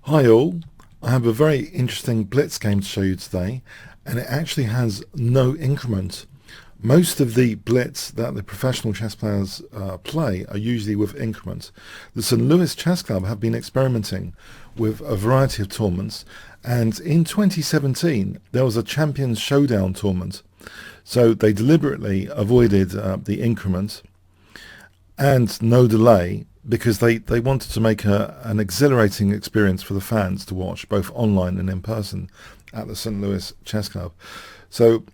Hi all, I have a very interesting Blitz game to show you today, and it actually has no increment. Most of the Blitz that the professional chess players play are usually with increment. The St. Louis Chess Club have been experimenting with a variety of tournaments, and in 2017 there was a Champions Showdown tournament. So they deliberately avoided the increment and no delay because they wanted to make an exhilarating experience for the fans to watch, both online and in person, at the St. Louis Chess Club. So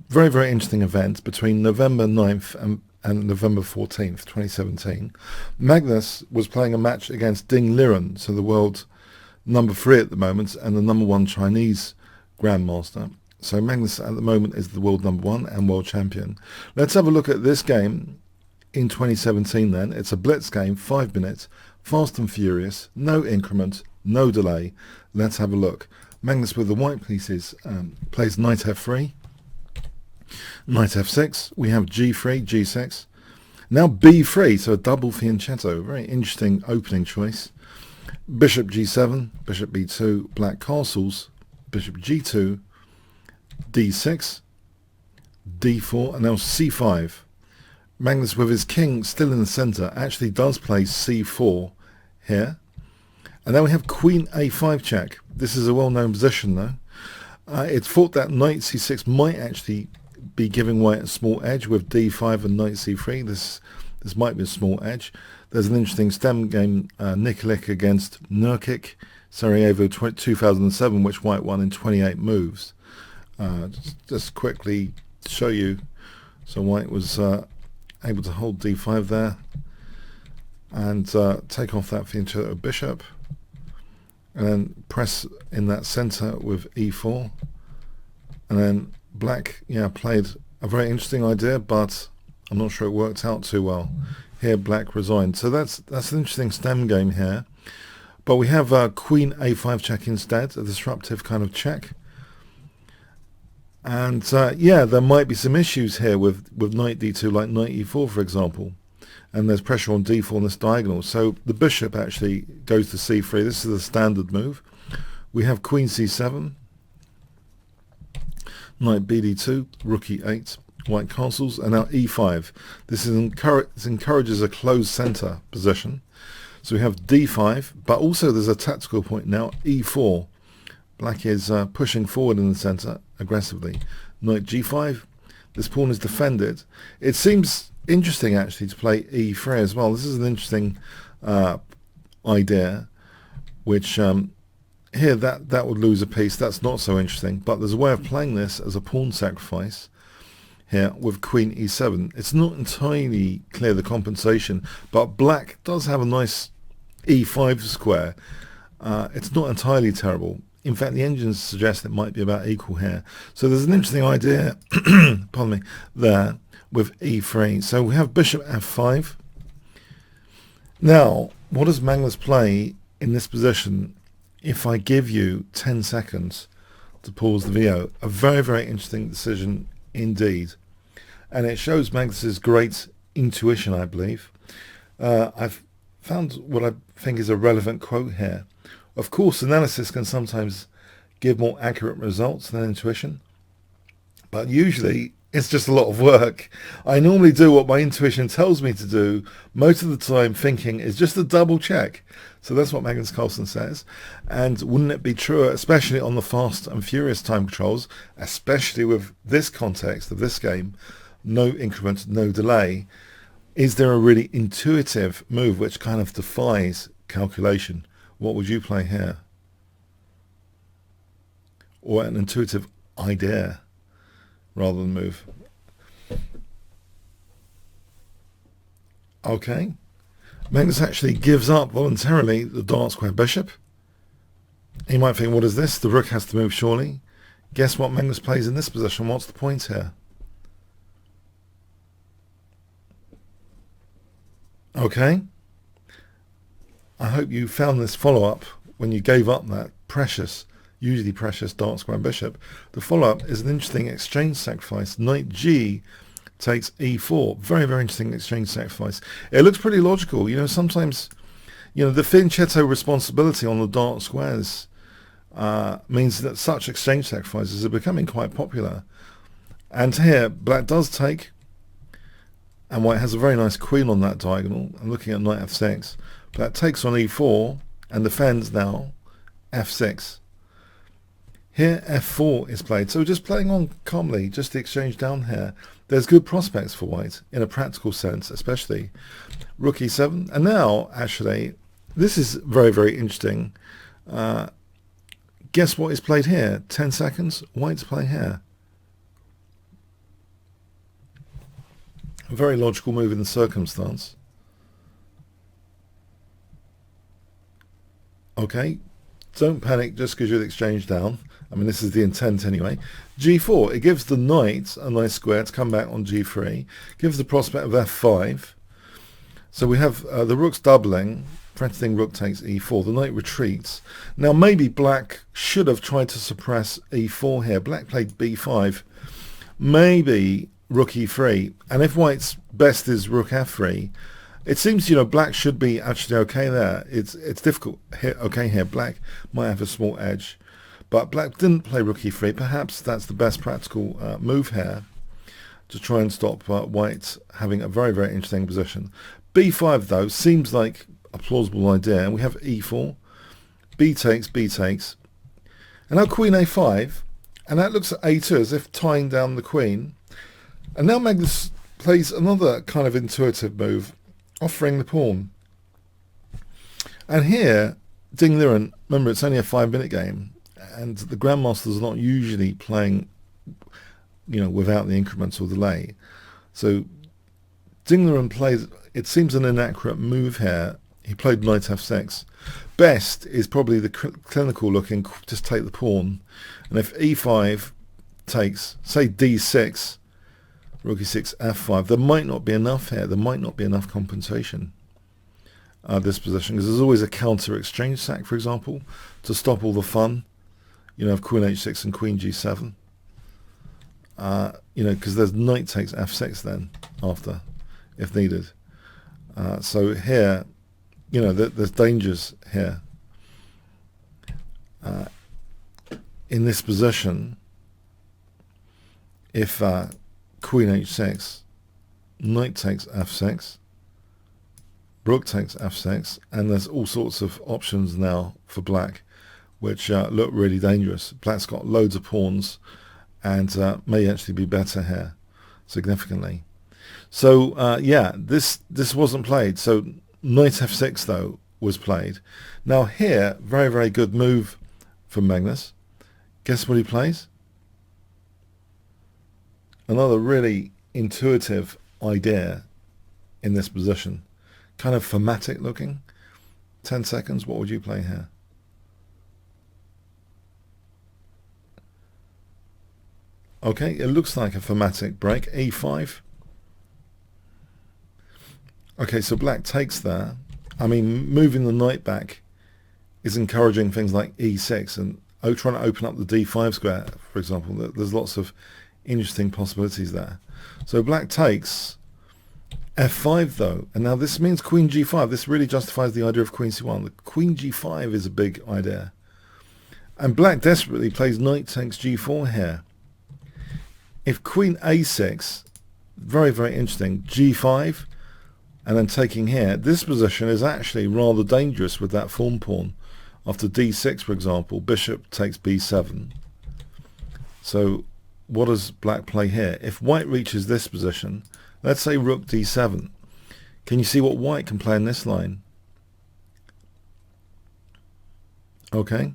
very, very interesting event between November 9th and November 14th, 2017. Magnus was playing a match against Ding Liren, so the world number 3 at the moment, and the number 1 Chinese Grandmaster. So Magnus at the moment is the world number 1 and world champion. Let's have a look at this game in 2017 then. It's a Blitz game, 5 minutes, fast and furious, no increment, no delay. Let's have a look. Magnus with the white pieces plays knight f3, knight f6, we have g3, g6, now b3, so a double fianchetto, very interesting opening choice. Bishop g7, bishop b2, black castles, bishop g2, d6, d4, and now c5. Magnus, with his king still in the centre, actually does play c4 here. And then we have queen a5 check. This is a well-known position though. It's thought that knight c6 might actually be giving white a small edge with d5 and knight c3. This might be a small edge. There's an interesting stem game, Nikolic against Nurkic, Sarajevo 2007, which white won in 28 moves. Just quickly show you. So white was able to hold d5 there and take off that fianchetto bishop, and then press in that center with e4, and then black played a very interesting idea, but I'm not sure it worked out too well. Here black resigned. So that's an interesting stem game here, but we have queen a5 check instead, a disruptive kind of check. And there might be some issues here with knight d2, like knight e4 for example, and there's pressure on d4 on this diagonal. So the bishop actually goes to c3. This is the standard move. We have queen c7, knight bd2, rook e8, white castles, and now e5. This encourages a closed center position. So we have d5, but also there's a tactical point now, e4. Black is pushing forward in the center aggressively. Knight g5. This pawn is defended. It seems interesting actually to play e3 as well. This is an interesting idea, which here that would lose a piece. That's not so interesting, but there's a way of playing this as a pawn sacrifice here with queen e7. It's not entirely clear the compensation, but black does have a nice e5 square. It's not entirely terrible. In fact, the engines suggest it might be about equal here. So there's an interesting idea, pardon me, there with e3. So we have bishop f5. Now, what does Magnus play in this position if I give you 10 seconds to pause the video? A very, very interesting decision indeed. And it shows Magnus's great intuition, I believe. I've found what I think is a relevant quote here. Of course, analysis can sometimes give more accurate results than intuition, but usually it's just a lot of work. I normally do what my intuition tells me to do. Most of the time thinking is just a double check. So that's what Magnus Carlsen says. And wouldn't it be truer, especially on the fast and furious time controls, especially with this context of this game, no increment, no delay? Is there a really intuitive move which kind of defies calculation? What would you play here? Or an intuitive idea rather than move? Okay. Magnus actually gives up voluntarily the dark square bishop. You might think, what is this? The rook has to move surely. Guess what Magnus plays in this position? What's the point here? Okay. I hope you found this follow-up when you gave up that precious, usually precious dark square bishop. The follow-up is an interesting exchange sacrifice. Knight G takes e4. Very, very interesting exchange sacrifice. It looks pretty logical. You know, sometimes You know, the fianchetto responsibility on the dark squares means that such exchange sacrifices are becoming quite popular. And here, black does take, and white has a very nice queen on that diagonal. I'm looking at knight f6. Black takes on e4 and defends now f6. Here f4 is played, so just playing on calmly, just the exchange down here. There's good prospects for white in a practical sense, especially rook e7. And now, actually, this is very, very interesting. Guess what is played here? 10 seconds, white's playing here. A very logical move in the circumstance. Okay, don't panic just because you're the exchange down. I mean, this is the intent anyway. g4, it gives the knight a nice square to come back on g3. Gives the prospect of f5. So we have the rook's doubling. Threatening rook takes e4. The knight retreats. Now maybe black should have tried to suppress e4 here. Black played b5. Maybe rook e3. And if white's best is rook f3, it seems, you know, black should be actually okay there. It's difficult here. Okay, here black might have a small edge, but black didn't play rook e3. Perhaps that's the best practical move here to try and stop white having a very, very interesting position. b5 though seems like a plausible idea, and we have e4, b takes, and now queen a5, and that looks at a2 as if tying down the queen. And now Magnus plays another kind of intuitive move, offering the pawn. And here, Ding Liren, remember it's only a 5-minute game, and the grandmasters are not usually playing, you know, without the incremental delay. So Ding Liren plays, it seems an inaccurate move here. He played knight f6. Best is probably the clinical looking, just take the pawn. And if e5 takes, say d6, rook e6, f5, there might not be enough here. There might not be enough compensation this position, because there's always a counter exchange sack, for example, to stop all the fun, you know, of queen h6 and queen g7. You know, because there's knight takes f6 then after, if needed. So here, you know, there's dangers here. In this position, if queen h6, knight takes f6, rook takes f6, and there's all sorts of options now for black, which look really dangerous. Black's got loads of pawns, and may actually be better here, significantly. So yeah, this wasn't played. So knight f6 though was played. Now here, very, very good move from Magnus. Guess what he plays? Another really intuitive idea in this position. Kind of thematic looking. 10 seconds, what would you play here? Okay, it looks like a thematic break. e5. Okay, so black takes there. I mean, moving the knight back is encouraging things like e6 and trying to open up the d5 square, for example. There's lots of interesting possibilities there. So black takes f5 though, and now this means queen g5. This really justifies the idea of queen c1. The queen g5 is a big idea. And black desperately plays knight takes g4 here. If queen a6, very, very interesting, g5, and then taking here, this position is actually rather dangerous with that form pawn. After d6, for example, bishop takes b7. So what does black play here? If white reaches this position, let's say rook d7, can you see what white can play in this line? Okay.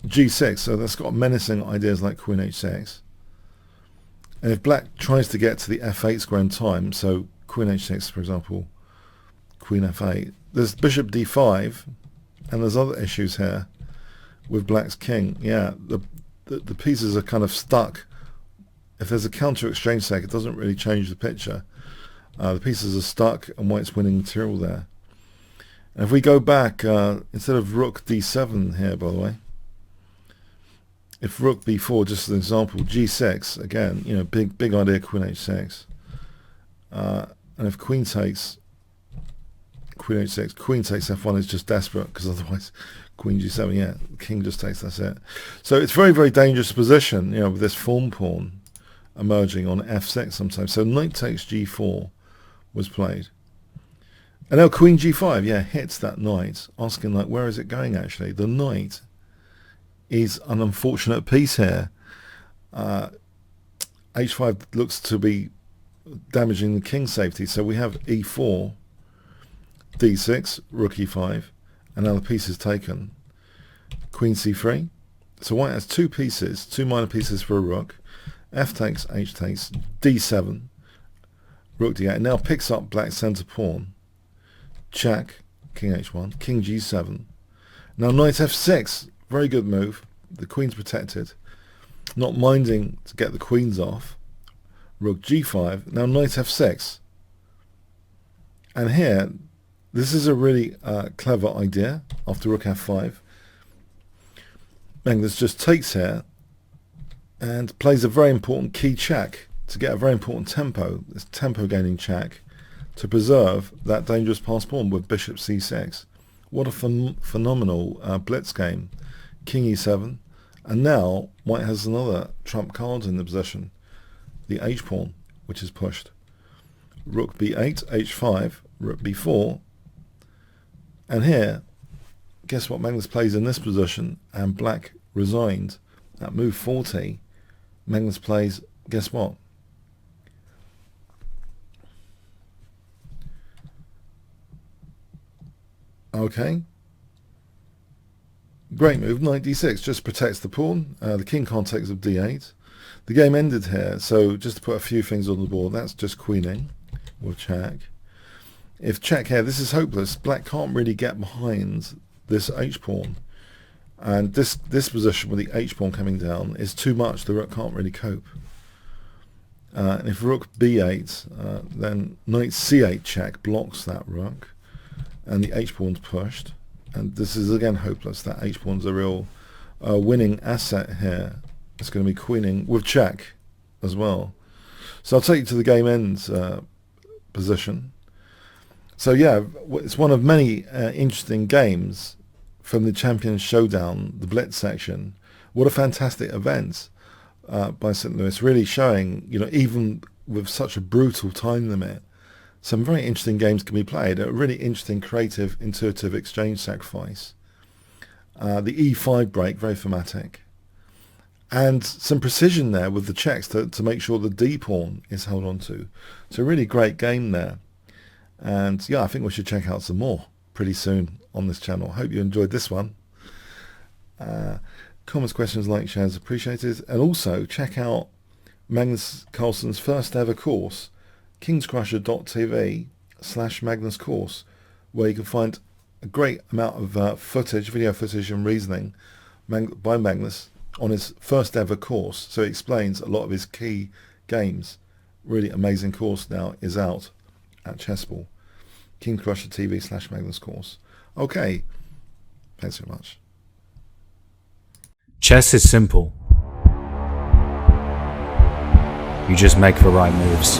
g6, so that's got menacing ideas like queen h6. And if black tries to get to the f8 square in time, so queen h6, for example, queen f8, there's bishop d5, and there's other issues here with black's king. Yeah, the pieces are kind of stuck. If there's a counter exchange sack, it doesn't really change the picture. The pieces are stuck, and white's winning material there. And if we go back, instead of rook d7 here, by the way, if rook b4, just as an example, g6, again, you know, big idea, queen h6. And if queen takes, Queen h6, Queen takes f1 is just desperate, because otherwise Queen g7, yeah, King just takes, that's it. So it's very, very dangerous position, you know, with this form pawn emerging on f6 sometimes. So knight takes g4 was played. And now Queen g5, yeah, hits that knight, asking like, where is it going actually? The knight is an unfortunate piece here. h5 looks to be damaging the king's safety, so we have e4, d6, rook e5, and now the piece is taken. Queen c3, so white has two pieces, two minor pieces for a rook. F takes, h takes, d7, rook d8, now picks up black center pawn. Check, king h1, king g7. Now knight f6, very good move. The queen's protected, not minding to get the queens off. Rook g5, now knight f6. And here, this is a really clever idea after rook f5. Magnus just takes here and plays a very important key check to get a very important tempo, this tempo gaining check, to preserve that dangerous passed pawn with bishop c6. What a phenomenal blitz game. King e7, and now white has another trump card in the position, the h pawn, which is pushed. Rook b8, h5, rook b4, and here, guess what Magnus plays in this position, and black resigned at move 40. Magnus plays, guess what? Okay. Great move, knight d6, just protects the pawn. The king can't take of d8. The game ended here, so just to put a few things on the board, that's just queening. We'll check. If check here, this is hopeless. Black can't really get behind this h-pawn. And this position with the h-pawn coming down is too much. The rook can't really cope. And if rook b8, then knight c8 check blocks that rook. And the h-pawn's pushed. And this is again hopeless. That h-pawn's a real winning asset here. It's going to be queening with check as well. So I'll take you to the game end position. So yeah, it's one of many interesting games from the Champions Showdown, the Blitz section. What a fantastic event by St. Louis, really showing, you know, even with such a brutal time limit, some very interesting games can be played. A really interesting, creative, intuitive exchange sacrifice. The e5 break, very thematic. And some precision there with the checks to make sure the d pawn is held on to. So a really great game there. And yeah, I think we should check out some more pretty soon on this channel. Hope you enjoyed this one. Comments, questions, likes, shares appreciated. And also check out Magnus Carlsen's first ever course, kingscrusher.tv/Magnus course, where you can find a great amount of footage, video footage and reasoning by Magnus on his first ever course. So he explains a lot of his key games. Really amazing course now is out at Chessball. kingscrusher.tv/Magnus course. Okay, thanks so much. Chess is simple. You just make the right moves.